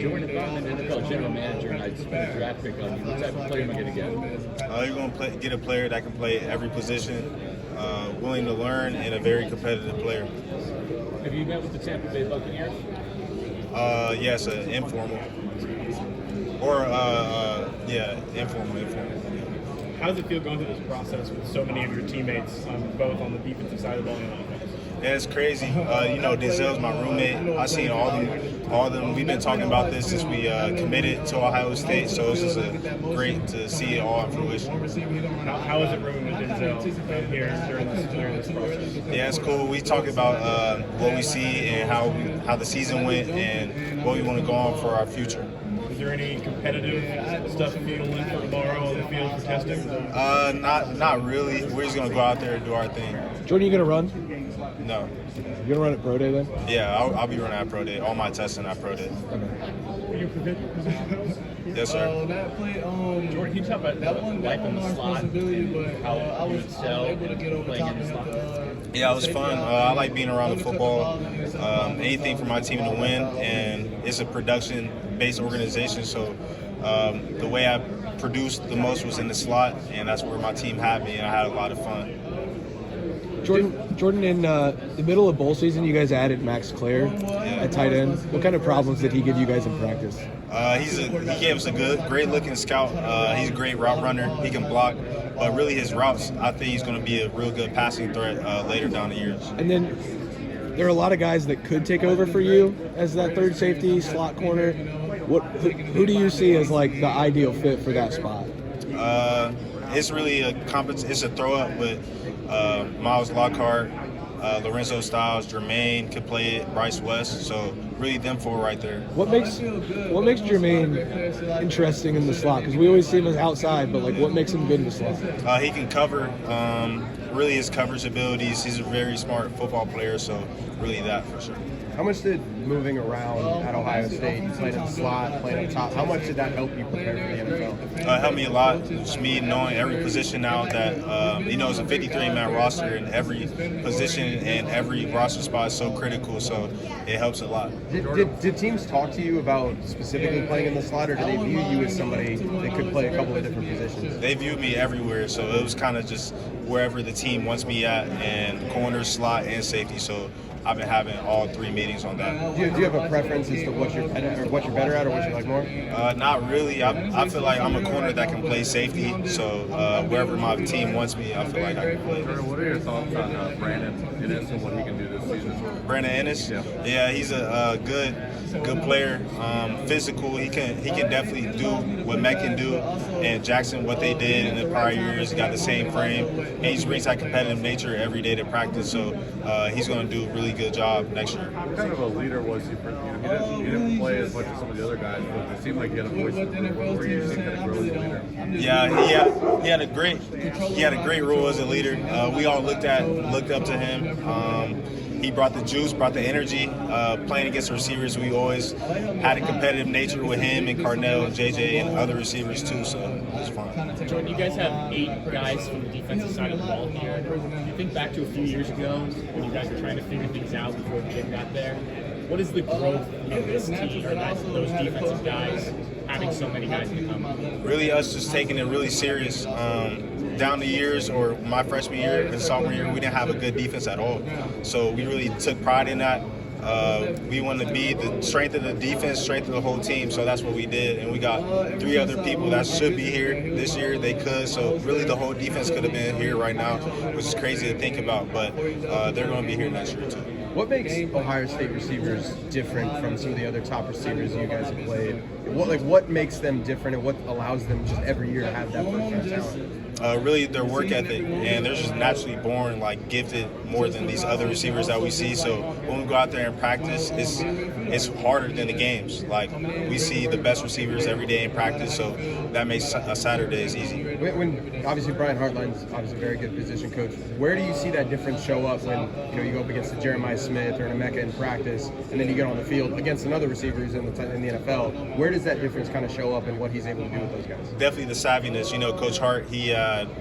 Jordan, if I'm an NFL general manager and I spend a draft pick on you, what type of player am I going to get? You're going to get a player that can play every position, willing to learn, and a very competitive player. Have you met with the Tampa Bay Buccaneers? Yes, informal. Or, informal. How does it feel going through this process with so many of your teammates, both on the defensive side of the ball and on offense? Yeah, it's crazy. Denzel's my roommate. I've seen all of them. We've been talking about this since we committed to Ohio State, so it's just great to see it all in fruition. How is it rooming with Denzel here during this process? Yeah, it's cool. We talk about what we see and how the season went and what we want to go on for our future. Is there any competitive stuff fueling for tomorrow on the field for testing? Not really. We're just gonna go out there and do our thing. Jordan, you gonna run? No. You gonna run at Pro Day then? Yeah, I'll be running at Pro Day. All my testing at Pro Day. Were you position? Yes, sir. That play, Jordan, can you talk about that one life in the slot and how I you was excel able to get over playing top in the slot? Yeah, it was fun. I like being around the football. Anything for my team to win, and it's a production-based organization, so the way I produced the most was in the slot, and that's where my team had me, and I had a lot of fun. Jordan, in the middle of bowl season, you guys added Max Clare at tight end. What kind of problems did he give you guys in practice? He gave us a great-looking scout. He's a great route runner. He can block, but really his routes, I think he's going to be a real good passing threat later down the years. And then there are a lot of guys that could take over for you as that third safety, slot corner. Who do you see as like the ideal fit for that spot? It's really it's a throw-up with Miles Lockhart, Lorenzo Styles, Jermaine could play it, Bryce West. So really them four right there. What makes Jermaine interesting in the slot? Because we always see him as outside, but like what makes him good in the slot? He can cover. Really his coverage abilities. He's a very smart football player. So really that for sure. How much did moving around at Ohio State, playing in the slot, playing up top, how much did that help you prepare for the NFL? It helped me a lot. Just me knowing every position now that, it's a 53-man roster, and every position and every roster spot is so critical, so it helps a lot. Did teams talk to you about specifically playing in the slot, or do they view you as somebody that could play a couple of different positions? They viewed me everywhere, so it was kind of just wherever the team wants me at, and corner, slot, and safety, so I've been having all three meetings on that. Do you have a preference as to what you're better at, or what you like more? Not really. I feel like I'm a corner that can play safety, so wherever my team wants me, I feel like I can play. What are your thoughts on Brandon Ennis and what he can do this season? Brandon Ennis? Yeah, he's a good player. Physical. He can definitely do what Matt can do, and Jackson what they did in the prior years. He got the same frame, and he just brings that competitive nature every day to practice. So he's going to do a really good job next year. What kind of a leader was he? He didn't play as much as some of the other guys, but it seemed like he had a voice where you seemed kind of grow as a leader. Yeah, he had a great role as a leader. We all looked up to him. He brought the juice, brought the energy. Playing against the receivers, we always had a competitive nature with him and Carnell and JJ and other receivers too, so it was fun. Jordan, you guys have 8 guys from the defensive side of the ball here. If you think back to a few years ago when you guys were trying to figure things out before Jim got there, what is the growth of this team, or those defensive guys, having so many guys become? Really us just taking it really serious. Down the years, or my freshman year and sophomore year, we didn't have a good defense at all. So we really took pride in that. We wanted to be the strength of the defense, strength of the whole team, so that's what we did. And we got 3 other people that should be here this year. They could, so really the whole defense could have been here right now, which is crazy to think about, but they're going to be here next year too. What makes Ohio State receivers different from some of the other top receivers you guys have played? What makes them different, and what allows them just every year to have that first-round talent? Really their work ethic, and they're just naturally born gifted more than these other receivers that we see. So when we go out there and practice, it's harder than the games. Like we see the best receivers every day in practice, so that makes Saturdays easy. When obviously Brian Hartline's obviously a very good position coach, where do you see that difference show up when you go up against a Jeremiah Smith or an Emeka in practice, and then you get on the field against another receiver who's in the NFL? Where does that difference kind of show up, and what he's able to do with those guys? Definitely the savviness. Coach Hart, he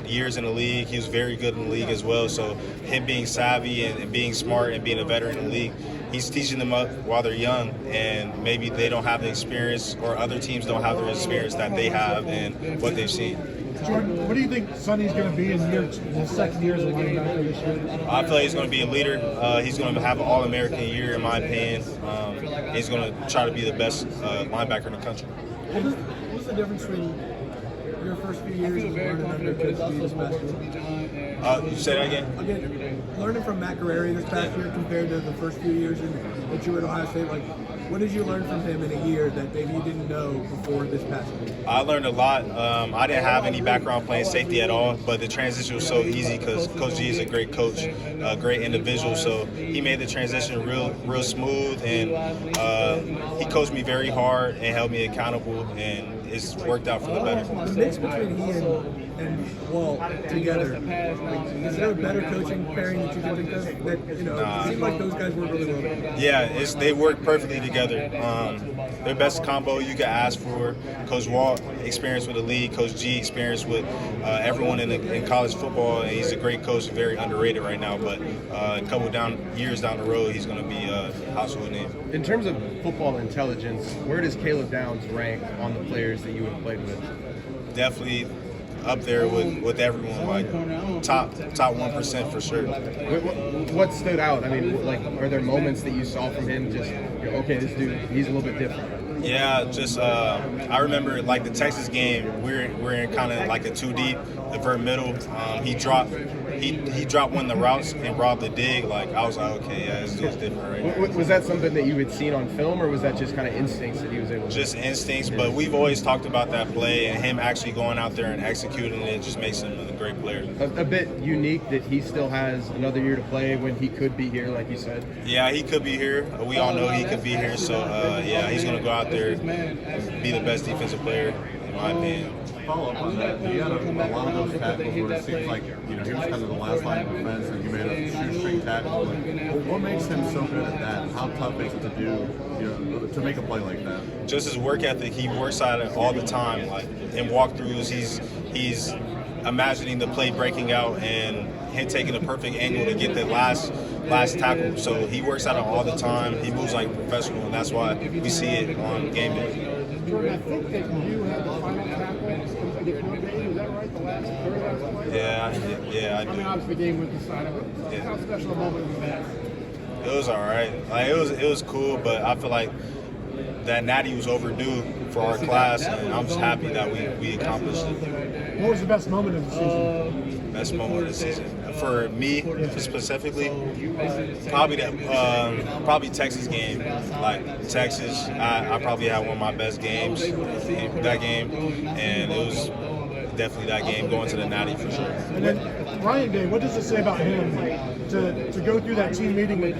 years in the league. He was very good in the league as well. So him being savvy and being smart and being a veteran in the league, he's teaching them up while they're young, and maybe they don't have the experience, or other teams don't have the experience that they have and what they've seen. Jordan, what do you think Sonny's going to be in his second year as a linebacker this year? I feel like he's going to be a leader. He's going to have an All-American year, in my opinion. He's going to try to be the best linebacker in the country. What's the difference between your first few years and learning under Coach G this past year? You say that again? Again, learning from Matt Guerreri this past year compared to the first few years that you were at Ohio State, like, what did you learn from him in a year that maybe you didn't know before this past year? I learned a lot. I didn't have any background playing safety at all, but the transition was so easy because Coach G is a great coach, a great individual. So he made the transition real smooth, and he coached me very hard and held me accountable, and it's worked out for the better. The mix between he and Walt together, like, is there a better coaching pairing that you can think of? That, it seemed like those guys work really well together. Yeah, they work perfectly together. Their best combo you could ask for. Coach Walt, experience with the league. Coach G, experience with everyone in college football. And he's a great coach, very underrated right now. But a couple years down the road, he's going to be a household name. In terms of football intelligence, where does Caleb Downs rank on the players that you have played with? Definitely up there with everyone, like top 1% for sure. What stood out? I mean, like, are there moments that you saw from him just, okay, this dude, he's a little bit different? Yeah, just I remember like the Texas game. We're in kind of like a 2 deep, the vert middle. He dropped one of the routes and robbed the dig. Like, I was like, okay, yeah, this dude's different, right? Was that something that you had seen on film, or was that just kind of instincts that he was able to? Just instincts, but we've always talked about that play, and him actually going out there and executing it just makes him a great player. A bit unique that he still has another year to play when he could be here, like you said. Yeah, he could be here. We all know he could be here. So, yeah, he's going to go out there and be the best defensive player, in my opinion. Follow up on that. He had a lot of those tackles where it seems like he was kind of the last line of defense, and he made a shoestring tackle. Like, what makes him so good at that? How tough is it to do, to make a play like that? Just his work ethic. He works at it all the time. Like in walkthroughs, he's imagining the play breaking out and him taking the perfect angle to get the last tackle. So he works at it all the time. He moves like a professional, and that's why we see it on game day. Jordan, I think that you had the final tackle of the pro game. Is that right? The last third? Yeah, I do. I mean, obviously the game went the side of it. Yeah. How special a moment was that? It was all right. Like it was cool, but I feel like that natty was overdue for our class, and I'm just happy that we accomplished it. What was the best moment of the season? Best moment of the season for me specifically, probably Texas game. Like Texas, I probably had one of my best games in that game, and it was definitely that game going to the natty for sure. And then Ryan Day, what does it say about him to go through that team meeting with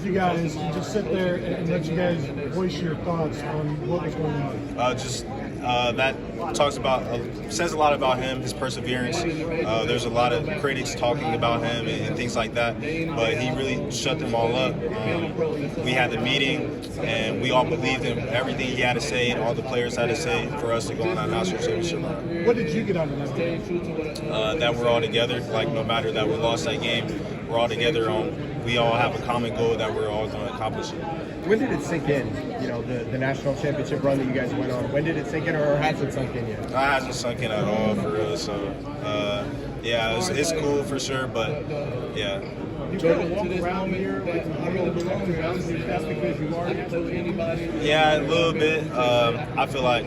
you guys, and just sit there and let you guys voice your thoughts on what was going on? That talks about says a lot about him, his perseverance. There's a lot of critics talking about him and things like that, but he really shut them all up. We had the meeting, and we all believed in everything he had to say and all the players had to say for us to go on that national championship run. What did you get out of that game? That we're all together. Like, no matter that we lost that game, we're all together. We all have a common goal that we're all going to accomplish. When did it sink in? The national championship run that you guys went on. When did it sink in, or has it sunk in yet? It hasn't sunk in at all, for real. So, yeah, it's cool for sure, but yeah. You kind of walk around here like I'm going to belong to. That's because you are anybody. Yeah, a little bit. I feel like,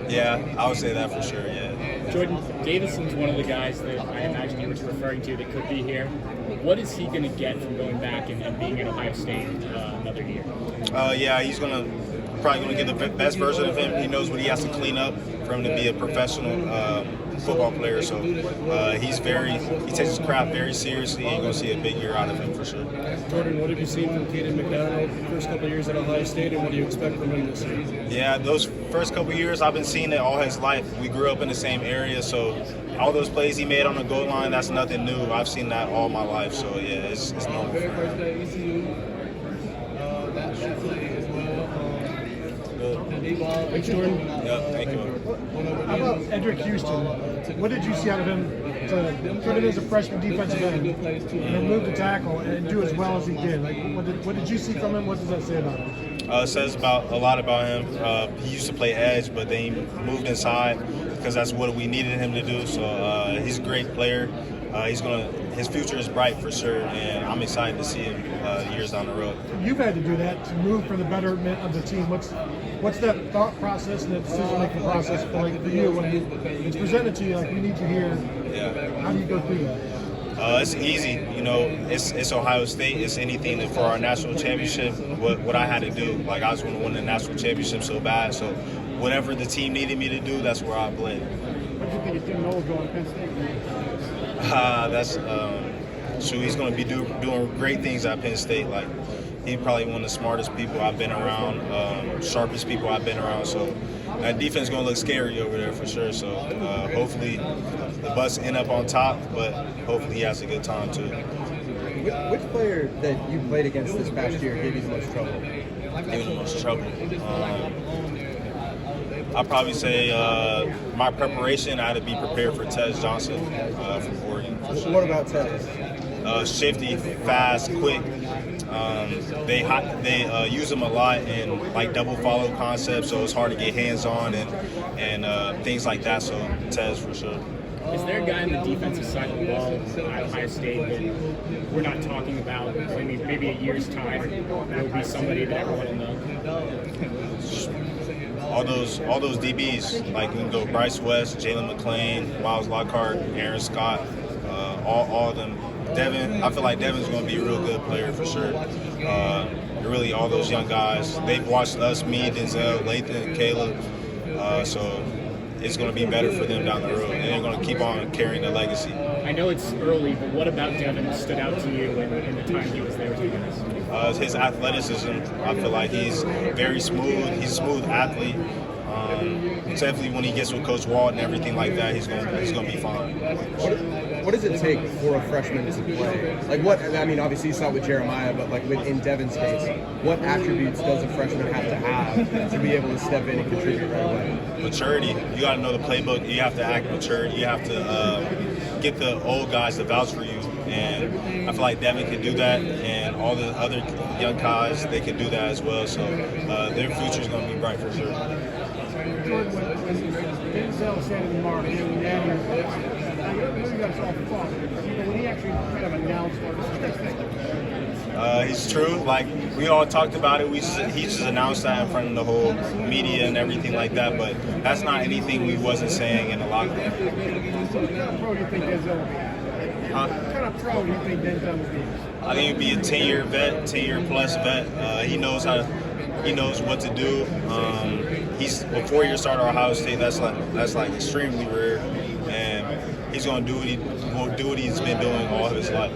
yeah, I would say that for sure. Yeah. Jordan, Davison's one of the guys that I imagine you were referring to that could be here. What is he going to get from going back and being at Ohio State another year? Yeah, he's probably going to get the best version of him. He knows what he has to clean up for him to be a professional football player. So he takes his craft very seriously, and you're going to see a big year out of him for sure. Jordan, what have you seen from Caden McDonald first couple of years at Ohio State, and what do you expect from him this year? Yeah, those first couple of years, I've been seeing it all his life. We grew up in the same area, so all those plays he made on the goal line, that's nothing new. I've seen that all my life, so yeah, it's normal for him. Good. Thanks, Jordan. Yeah, thank you. How about Edric Houston? What did you see out of him to put in as a freshman defensive end, move the tackle, and do as well as he did? Like, what did you see from him? What does that say about him? It says a lot about him. He used to play edge, but then he moved inside because that's what we needed him to do. So he's a great player. His future is bright for sure, and I'm excited to see him years down the road. You've had to do that to move for the betterment of the team. What's that thought process and that decision-making process for you when it's presented to you? Like, we need you here. Yeah. How do you go through that? It's easy, it's Ohio State. It's anything for our national championship. What I had to do, like I just want to win the national championship so bad. So whatever the team needed me to do, that's where I played. What do you think is Tim Knowles going to Penn State? He's going to be doing great things at Penn State. Like he's probably one of the smartest people I've been around, sharpest people I've been around. So that defense is going to look scary over there for sure. So hopefully the Bucks end up on top, but hopefully he has a good time too. Which player that you played against this past year gave you the most trouble? Gave me the most trouble. I'd probably say my preparation, I had to be prepared for Tez Johnson from Oregon. What about Tez? Shifty, fast, quick. They use him a lot in like double follow concepts, so it's hard to get hands on and things like that. So Tez for sure. Is there a guy on the defensive side of the ball at Ohio State that we're not talking about? I mean, maybe a year's time, there'll be somebody that everyone will know. All those DBs, like we can go Bryce West, Jalen McClain, Miles Lockhart, Aaron Scott, all of them. Devin, I feel like Devin's going to be a real good player for sure. Really, all those young guys, they've watched us, me, Denzel, Lathan, Caleb, so it's going to be better for them down the road, and they're going to keep on carrying the legacy. I know it's early, but what about Devin stood out to you in the time he was there with you guys? His athleticism, I feel like he's very smooth. He's a smooth athlete. Definitely when he gets with Coach Walt and everything like that, he's going to be fine. What does it take for a freshman to play? Like what? I mean, obviously you saw it with Jeremiah, but like in Devin's case, what attributes does a freshman have to be able to step in and contribute right away? Maturity. You got to know the playbook. You have to act mature. You have to get the old guys to vouch for you. And I feel like Devin can do that, and all the other young guys, they can do that as well. So their future is going to be bright for sure. Jordan, when Denzel said in March, I know you guys all fought, but when he actually kind of announced it, He's true. Like we all talked about it. He just announced that in front of the whole media and everything like that. But that's not anything we wasn't saying in the locker room. What kind of pro do you think Denzel will be? What kind of pro do you think Denzel will be? I think he'd be a 10-year vet, 10-year plus vet. He knows what to do. He's a 4-year starter at Ohio State. That's like extremely rare, and he's gonna do what he's been doing all of his life.